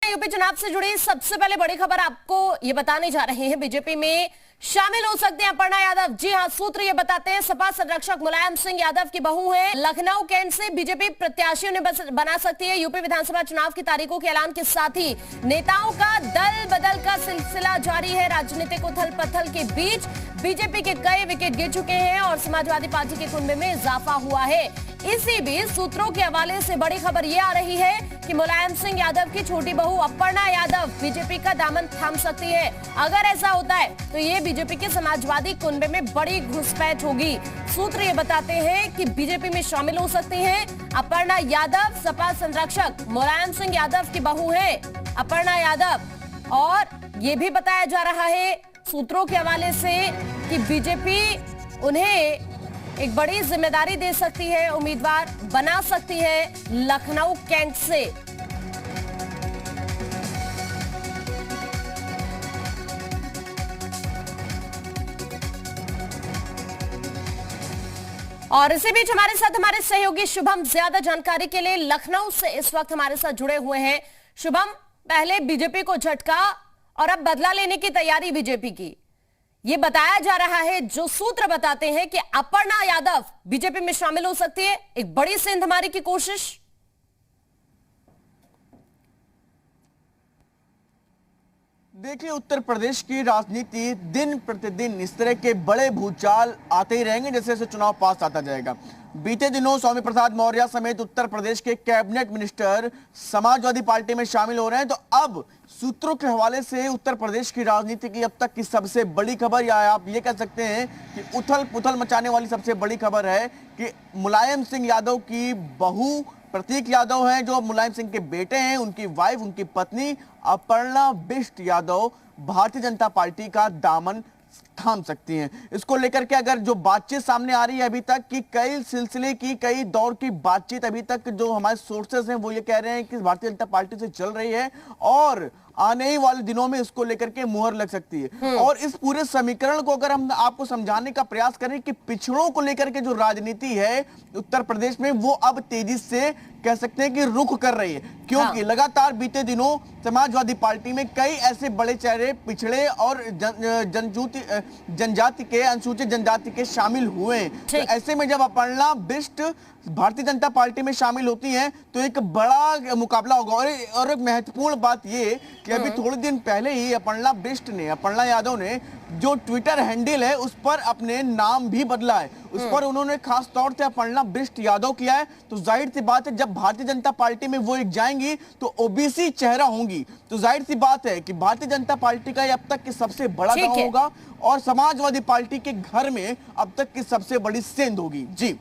UP चुनाव से जुड़ी सबसे पहले बड़ी खबर आपको ये बताने जा रहे हैं। बीजेपी में शामिल हो सकते हैं अपर्णा यादव। जी हां, सूत्र ये बताते हैं सपा संरक्षक मुलायम सिंह यादव की बहू है। लखनऊ कैंट से बीजेपी प्रत्याशियों ने बना सकती है। यूपी विधानसभा चुनाव की तारीखों के ऐलान के साथ ही नेताओं का दल बदल का सिलसिला जारी है। राजनीतिक उथल पथल के बीच बीजेपी के कई विकेट गिर चुके हैं और समाजवादी पार्टी के कुनबे में इजाफा हुआ है। इसी बीच सूत्रों के हवाले से बड़ी खबर ये आ रही है कि मुलायम सिंह यादव की छोटी बहू अपर्णा यादव बीजेपी का दामन थाम सकती है। अगर ऐसा होता है तो ये बीजेपी के समाजवादी कुनबे में बड़ी घुसपैठ होगी। सूत्र ये बताते हैं कि बीजेपी में शामिल हो सकती हैं अपर्णा यादव। सपा संरक्षक मुलायम सिंह यादव की बहू है अपर्णा यादव। और ये भी बताया जा रहा है सूत्रों के हवाले से कि बीजेपी उन्हें एक बड़ी जिम्मेदारी दे सकती है, उम्मीदवार बना सकती है लखनऊ कैंट से। और इसी बीच हमारे साथ हमारे सहयोगी शुभम ज्यादा जानकारी के लिए लखनऊ से इस वक्त हमारे साथ जुड़े हुए हैं। शुभम, पहले बीजेपी को झटका और अब बदला लेने की तैयारी बीजेपी की, ये बताया जा रहा है। जो सूत्र बताते हैं कि अपर्णा यादव बीजेपी में शामिल हो सकती है, एक बड़ी सेंधमारी की कोशिश। देखिए, उत्तर प्रदेश की राजनीति दिन प्रतिदिन इस तरह के बड़े भूचाल आते ही रहेंगे जैसे जैसे चुनाव पास आता जाएगा। बीते दिनों स्वामी प्रसाद मौर्य समेत उत्तर प्रदेश के कैबिनेट मिनिस्टर समाजवादी पार्टी में शामिल हो रहे हैं। तो अब सूत्रों के हवाले से उत्तर प्रदेश की राजनीति की अब तक की सबसे बड़ी खबर, या आप ये कह सकते हैं कि उथल पुथल मचाने वाली सबसे बड़ी खबर है कि मुलायम सिंह यादव की बहू प्रतीक यादव हैं, जो मुलायम सिंह के बेटे हैं, उनकी वाइफ, उनकी पत्नी अपर्णा बिष्ट यादव भारतीय जनता पार्टी का दामन थाम सकती हैं। इसको लेकर के अगर जो बातचीत सामने आ रही है अभी तक की कई सिलसिले की, कई दौर की बातचीत अभी तक जो हमारे सोर्सेस हैं वो ये कह रहे हैं कि भारतीय जनता पार्टी से चल रही है और आने ही वाले दिनों में इसको लेकर के मुहर लग सकती है। और इस पूरे समीकरण को अगर हम आपको समझाने का प्रयास करें कि पिछड़ों को लेकर के जो राजनीति है उत्तर प्रदेश में, वो अब तेजी से कह सकते हैं कि रुख कर रही है, क्योंकि लगातार बीते दिनों समाजवादी पार्टी में कई ऐसे बड़े चेहरे पिछड़े और जनजाति के, अनुसूचित जनजाति के शामिल हुए हैं। तो ऐसे में जब अपर्णा बिष्ट भारतीय जनता पार्टी में शामिल होती हैं तो एक बड़ा मुकाबला होगा। और एक महत्वपूर्ण बात ये कि अभी थोड़े दिन पहले ही अपर्णा यादव ने जो ट्विटर हैंडल है उस पर अपने नाम भी बदला है। उस पर उन्होंने खास तौर से अपर्णा बिष्ट यादव किया है। तो जाहिर सी बात है जब भारतीय जनता पार्टी में वो एक जाएंगी तो ओबीसी चेहरा होंगी, तो जाहिर सी बात है कि भारतीय जनता पार्टी का अब तक की सबसे बड़ा दांव होगा और समाजवादी पार्टी के घर में अब तक की सबसे बड़ी सेंध होगी। जी।